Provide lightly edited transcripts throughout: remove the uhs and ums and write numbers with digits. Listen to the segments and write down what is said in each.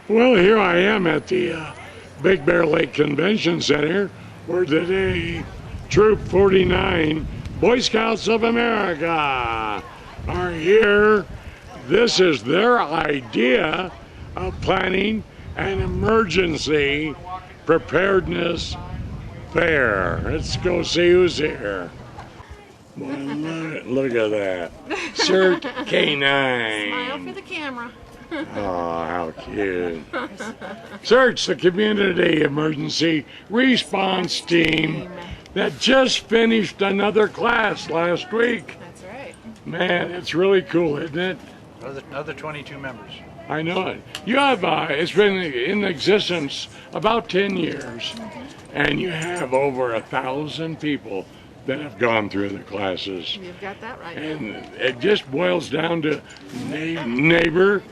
Well, here I am at the Big Bear Lake Convention Center, where today Troop 49, Boy Scouts of America, are here. This is their idea of planning an emergency preparedness fair. Let's go see who's here. Well, look at that. Cert K9. Smile for the camera. Oh, how cute. Search the Community Emergency Response Team that just finished another class last week. That's right. Man, it's really cool, isn't it? Another 22 members. I know it. You have, it's been in existence about 10 years, and you have over 1,000 people that have gone through the classes. You've got that right. And it just boils down to neighbor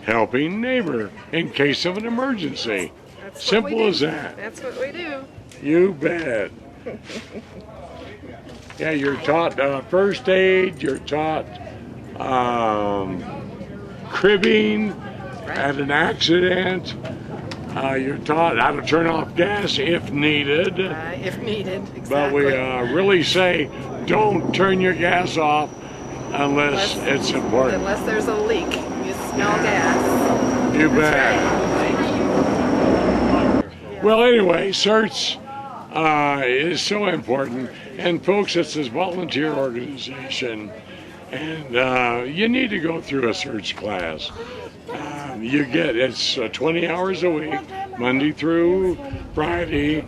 helping neighbor in case of an emergency. That's Simple as that. That's what we do. You bet. Yeah, you're taught first aid, you're taught cribbing at an accident, you're taught how to turn off gas if needed. If needed, exactly. But we really say don't turn your gas off unless it's important. Unless there's a leak. You smell gas. You bet. Well, anyway, CERTS is so important. And folks, it's this volunteer organization. And you need to go through a CERTS class. It's 20 hours a week, Monday through Friday,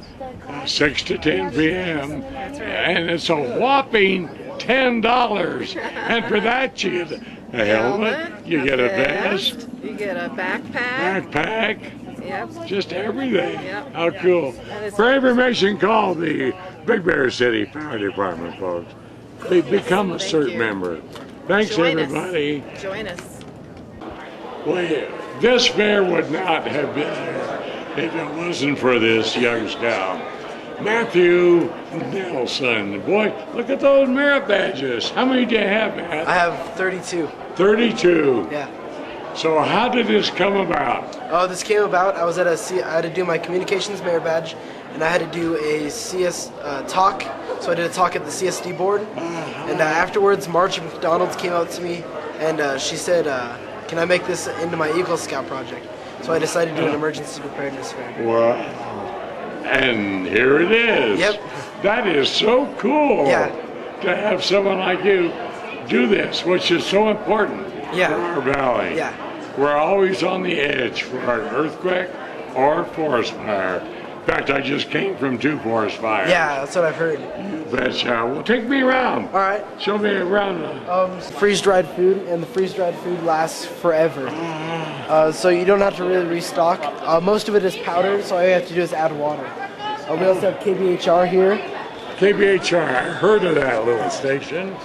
6 to 10 p.m. And it's a whopping $10. And for that, you get a helmet, you get a vest, you get a backpack. Yep. Just everything. Yep. How cool. For information, call the Big Bear City Fire Department, folks. Become a CERT member. Thanks, everybody. Join us. Well, this fair would not have been here if it wasn't for this young scout, Matthew Nelson. Boy, look at those merit badges. How many do you have, Matt? I have 32. 32. Yeah. So how did this come about? Oh, this came about. I had to do my communications merit badge, and I had to do a CS talk. So I did a talk at the CSD board, and afterwards, Marge McDonald came out to me, and she said, "Can I make this into my Eagle Scout project?" So I decided to do an emergency preparedness fair. Wow. And here it is. Yep. That is so cool. Yeah. To have someone like you do this, which is so important for our valley. Yeah. We're always on the edge for an earthquake or forest fire. In fact, I just came from 2 forest fires. Yeah, that's what I've heard. You betcha. Well, take me around. All right. Show me around. Freeze-dried food, and the freeze-dried food lasts forever. So you don't have to really restock. Most of it is powdered, so all you have to do is add water. We also have KBHR here. KBHR, I heard of that little station.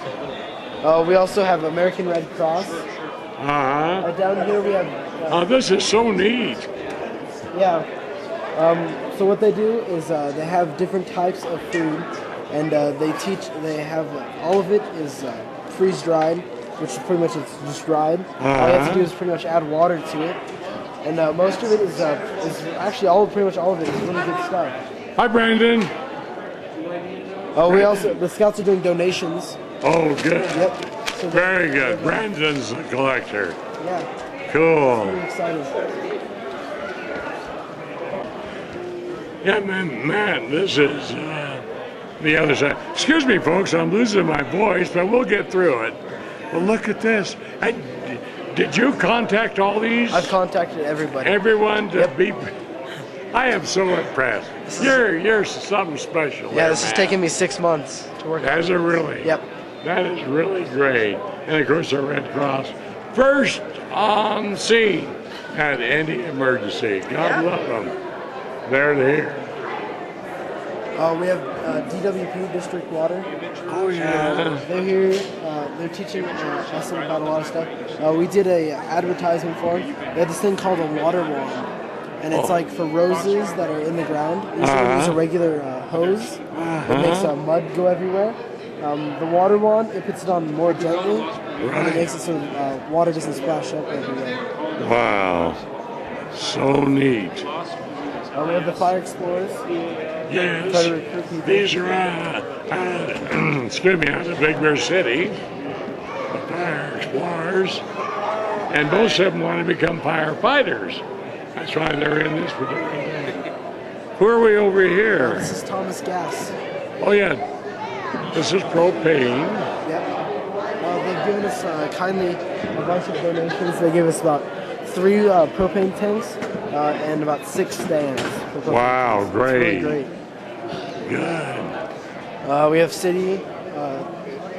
We also have American Red Cross. Down here we have... this is so neat. Yeah. So what they do is they have different types of food, and they have all of it is freeze-dried, which is pretty much it's just dried. All you have to do is pretty much add water to it, and most of it is actually pretty much all of it is really good stuff. Hi, Brandon. The Scouts are doing donations. Oh, good. Yep. So very good. Brandon's the collector. Yeah. Cool. Pretty excited. Yeah, man, this is the other side. Excuse me, folks, I'm losing my voice, but we'll get through it. Well, look at this. Did you contact all these? I've contacted everybody. Everyone to be... I am so impressed. You're something special. Yeah, this has taken me 6 months to work on. Has it really? Yep. That is really great. And of course, the Red Cross, first on scene at any emergency. God love them. They're here. We have DWP, District Water. Oh, yeah. They're here. They're teaching us about a lot of stuff. We did a advertisement for them. They had this thing called a water wand. And it's like for roses that are in the ground. You should use a regular hose that makes mud go everywhere. The water wand, it puts it on more gently, and it makes it so water doesn't splash up everywhere. Wow. So neat. We have the Fire Explorers. Try to Yes. recruit people. These are, excuse me, out of Big Bear City. The fire explorers. And most of them want to become firefighters. That's why they're in this particular thing. Who are we over here? This is Thomas Gas. Oh, yeah. This is propane. Yep. They've given us kindly a bunch of donations. They gave us about 3 propane tanks and about 6 stands. For propane Wow, tanks. It's really great. great. Good. We have City,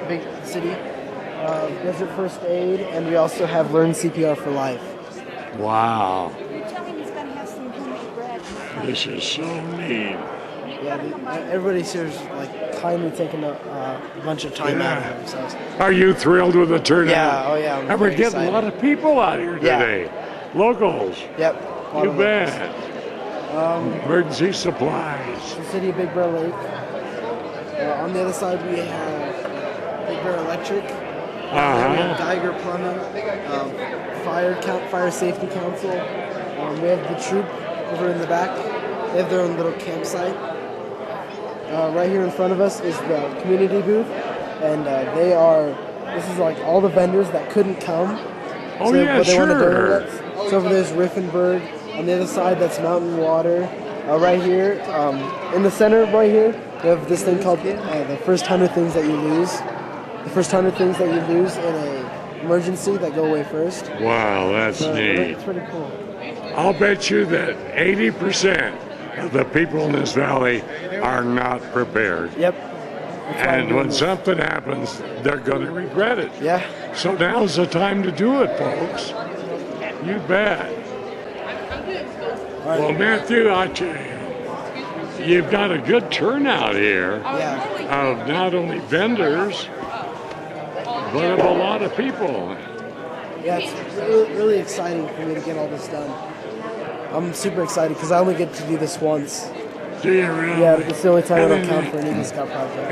Big City, Desert First Aid, and we also have Learn CPR for Life. Wow. Tell him he's going to have some homemade bread. This is so neat. Yeah, everybody's here is like kindly taking a bunch of time out of themselves. Are you thrilled with the turnout? Yeah, oh yeah. I'm And we're very getting excited. a lot of people out here Yeah. today. Locals. Yep. a lot You of locals. bet. Emergency supplies. The City of Big Bear Lake. On the other side, we have Big Bear Electric. We have Geiger Plumbing, Fire Safety Council. We have the troop over in the back. They have their own little campsite. Right here in front of us is the community booth, and this is like all the vendors that couldn't come. Oh, so yeah, but they want to sure. donate it. So over there's Riffenberg. On the other side, that's Mountain Water. Right here, in the center right here, we have this thing called the first 100 things that you lose. The first 100 things that you lose in an emergency that go away first. Wow, that's So neat. it's pretty cool. I'll bet you that 80% of the people in this valley are not prepared. Yep. That's why I'm And doing when this. something happens, they're going to regret it. Yeah. So now's the time to do it, folks. You bet. Well, Matthew, I tell you, you've got a good turnout here Yeah. of not only vendors, but of a lot of people. Yeah, it's really, really exciting for me to get all this done. I'm super excited because I only get to do this once. Do you really? Yeah, it's the only time I And don't then- count for an Eagle Scout project.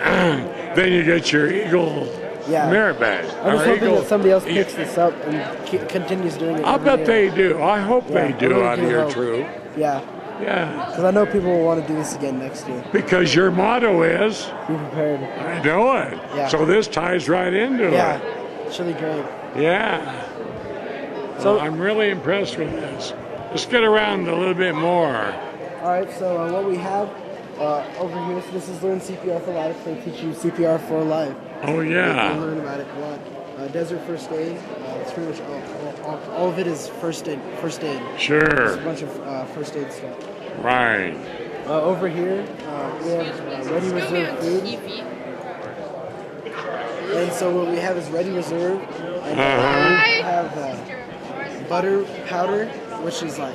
And then you get your Eagle Yeah. merit badge. I'm just or hoping Eagle- that somebody else picks this up and continues doing it. I every bet year. they do. I hope Yeah, they I do really out of do your hope. troop. Yeah, Yeah. because I know people will want to do this again next year. Because your motto is, Be prepared. I know it. Yeah. So this ties right into Yeah, it. it's really great. Yeah. So- So I'm really impressed with this. Let's get around a little bit more. All right, so what we have over here, so this is Learn CPR for Life. They teach you CPR for life. Oh, You yeah. learn about it a lot. Desert First Aid. It's pretty much all of it is first aid. There's a Sure. bunch of first aid stuff. Right. Over here, we have Ready Reserve food. And so what we have is Ready Reserve. And we have butter powder, which is like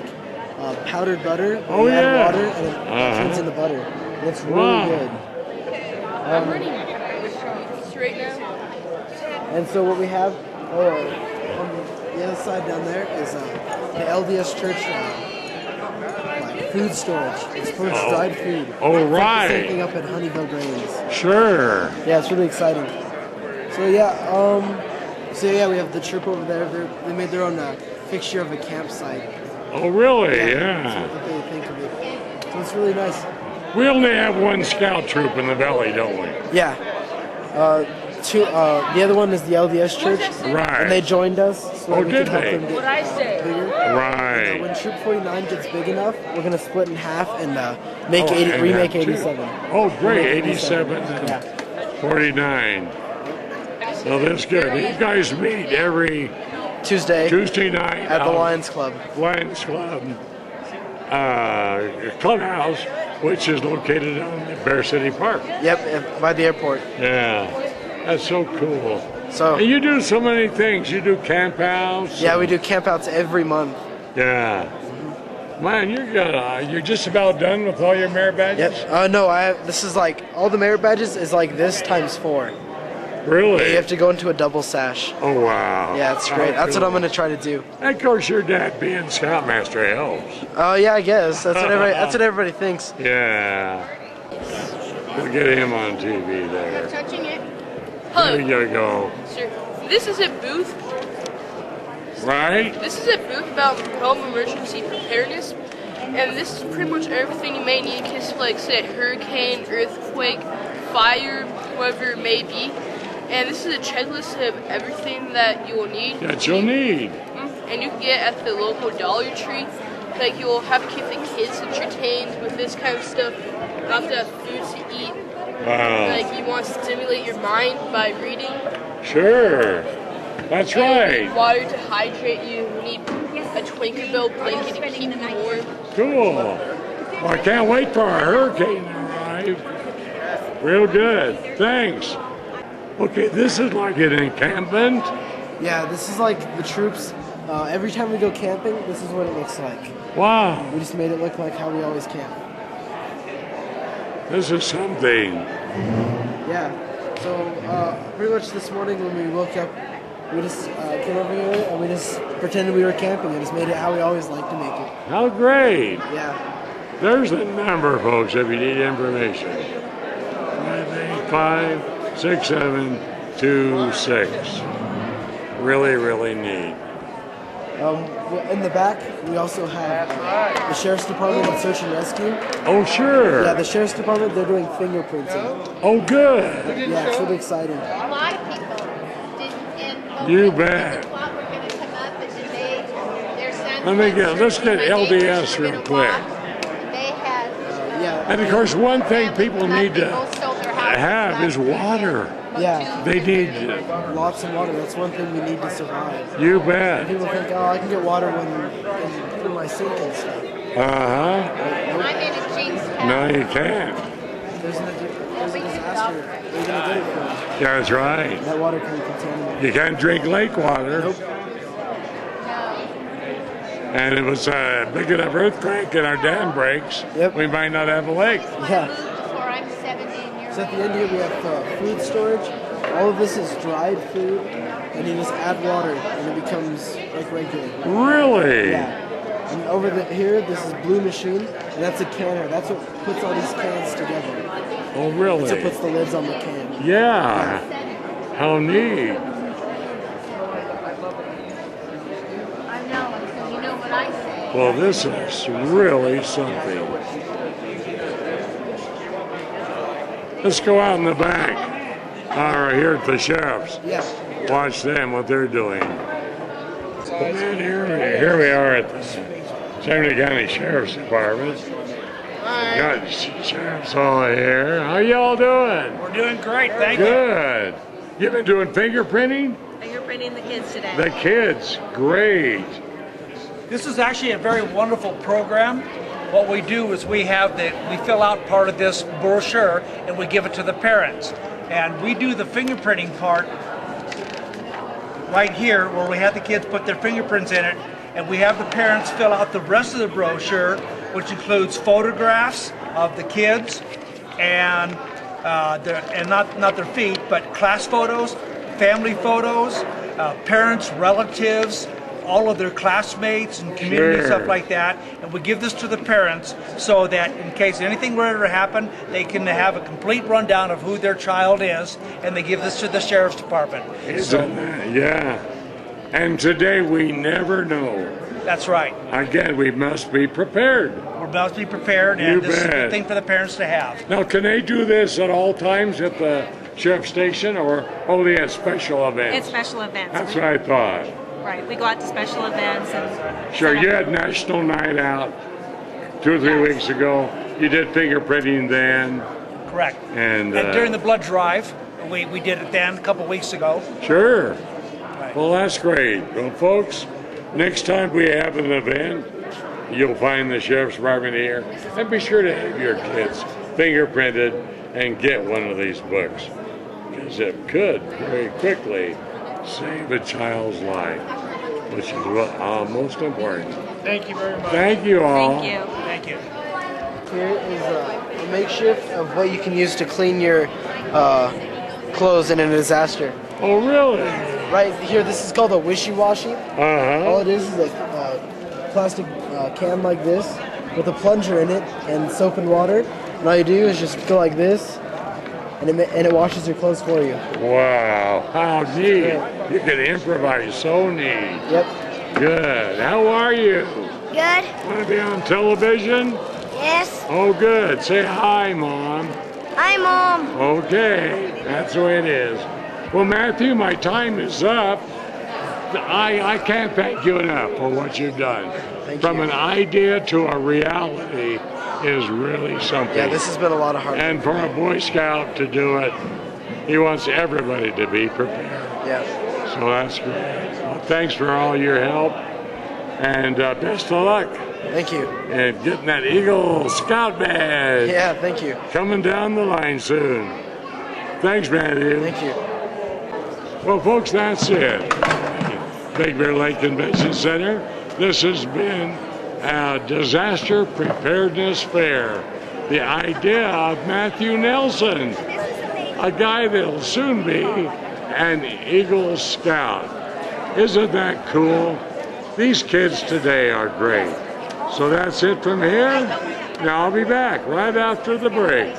powdered butter. Oh, You add yeah. water and it turns into butter. And it's really Wow. good. Straight now. And so what we have on the other side down there is the LDS Church like food storage. It's for dried food. Oh, It's like the right. same thing up at Honeyville Grains. Sure. Yeah, it's really exciting. So yeah, we have the troop over there. They made their own fixture of a campsite. Oh, really? That's Yeah. what they think of it. So it's really nice. We only have one scout troop in the valley, don't we? Yeah. The other one is the LDS Church. Right. And they joined us so Oh, that we did could help they? them get bigger. Right. When Troop 49 gets big enough, we're gonna split in half and make Oh, and remake that too. 87. Oh, great. Remake 87 and Yeah. 49. So that's good. You guys meet every Tuesday Tuesday night at the out Lions Club. Lions Club clubhouse, which is located on the Bear City Park. Yep, by the airport. Yeah, that's so cool. So And you do so many things. You do campouts. yeah, we do campouts every month. Yeah. Man, you're just about done with all your merit badges? Yep. No, this is like all the merit badges is like this times 4. Really? You have to go into a double sash. Oh, wow. Yeah, it's great. How That's what I'm cool. gonna try to do. And of course, your dad being Scoutmaster helps. Oh yeah, I guess that's what everybody thinks. Yeah. We'll get him on TV there. Touching it. There Hello, you go. sir. This is a booth. Right? This is a booth about home emergency preparedness, and this is pretty much everything you may need in case of, like, say, a hurricane, earthquake, fire, whatever it may be. And this is a checklist of everything that you will need. That you'll need. And you can get at the local Dollar Tree. Like, you'll have to keep the kids entertained with this kind of stuff. You have to have food to eat. Wow. Like, you want to stimulate your mind by reading. Sure. That's And you right. need water to hydrate you. You need a Tinkerbell blanket to keep you warm. Cool. Well, I can't wait for our hurricane to arrive. Real good. Thanks. Okay, this is like an encampment. Yeah, this is like the troops. Every time we go camping, this is what it looks like. Wow. We just made it look like how we always camp. This is something. Yeah. So pretty much this morning when we woke up, we just came over here and we just pretended we were camping and just made it how we always like to make it. How great. Yeah. There's the number, folks, if you need information. 585-6726. Really, really neat. In the back, we also have the Sheriff's Department and Search and Rescue. Oh, sure. Yeah, the Sheriff's Department, they're doing fingerprinting. Oh, good. Yeah, it's really exciting. A lot of people didn't. You bet. Were going to come up, and then their son. Let's get LDS real quick. They had. Yeah. And of course, one thing people need to both sold their house have is water. Yeah. They need, Lots of water. That's one thing we need to survive. you bet. People think, oh, I can get water in my sink and stuff. Uh-huh. I'm in a James No, you can't. There's a disaster. They're going to get it from. Yeah, that's right. That water can contaminate. You can't drink lake water. Nope. And if it's a big enough earthquake and our dam breaks, Yep. we might not have a lake. Yeah. Before I'm 17 years So at the end here we have food storage. All of this is dried food, and you just add water, and it becomes like regular. Really? Yeah. And over here, this is Blue Machine, and that's a canner. That's what puts all these cans together. Oh, That's what really? puts the lids on the can. Yeah. How neat. I know, so you know what I say. Well, this is really something. Let's go out in the back. Or here at the sheriff's. Yeah. Watch them, what they're doing. And then here we are at the Seminole County Sheriff's Department. Got sheriffs all here. How y'all doing? We're doing great, thank you. Good. You've been doing fingerprinting? Fingerprinting the kids today. The kids, great. This is actually a very wonderful program. What we do is we fill out part of this brochure and we give it to the parents. And we do the fingerprinting part right here where we have the kids put their fingerprints in it, and we have the parents fill out the rest of the brochure, which includes photographs of the kids and not their feet, but class photos, family photos, parents, relatives, all of their classmates and community Sure. stuff like that. And we give this to the parents so that in case anything were to happen, they can have a complete rundown of who their child is, and they give this to the Sheriff's Department. Isn't that? Yeah. And today we never know. That's right. Again, we must be prepared. We're about to be prepared, You and this is a bet. good thing for the parents to have. Now, can they do this at all times at the sheriff's station, or only at special events? It's special events. That's what I thought. Right. We go out to special events and Sure, set you up- had National Night Out 2 or 3 weeks ago. You did fingerprinting then, Correct. and During the blood drive, we did it then a couple weeks ago. sure. Right. Well, that's great. Well, folks, next time we have an event, you'll find the Sheriff's Department here. And be sure to have your kids fingerprinted and get one of these books, because it could very quickly save a child's life, which is most important. Thank you very much. Thank you all. Thank you. Thank you. Here is a makeshift of what you can use to clean your clothes in a disaster. Oh, really? Right here, this is called a wishy-washy. All Uh-huh. it is a plastic can like this with a plunger in it and soap and water. And all you do is just go like this, and it washes your clothes for you. Wow, how neat. You can improvise, so neat. Yep. Good. How are you? Good. Want to be on television? Yes. Oh, good. Say hi, Mom. Hi, Mom. Okay, that's the way it is. Well, Matthew, my time is up. I can't thank you enough for what you've done. From an idea to a reality is really something. Yeah, this has been a lot of hard work. And for a Boy Scout to do it, he wants everybody to be prepared. Yeah. So that's great. Well, thanks for all your help, and best of luck. Thank you. And getting that Eagle Scout badge. Yeah, thank you. Coming down the line soon. Thanks, Matthew. Thank you. Well, folks, that's it. Big Bear Lake Convention Center. This has been a disaster preparedness fair. The idea of Matthew Nelson, a guy that'll soon be an Eagle Scout. Isn't that cool? These kids today are great. So that's it from here. Now I'll be back right after the break.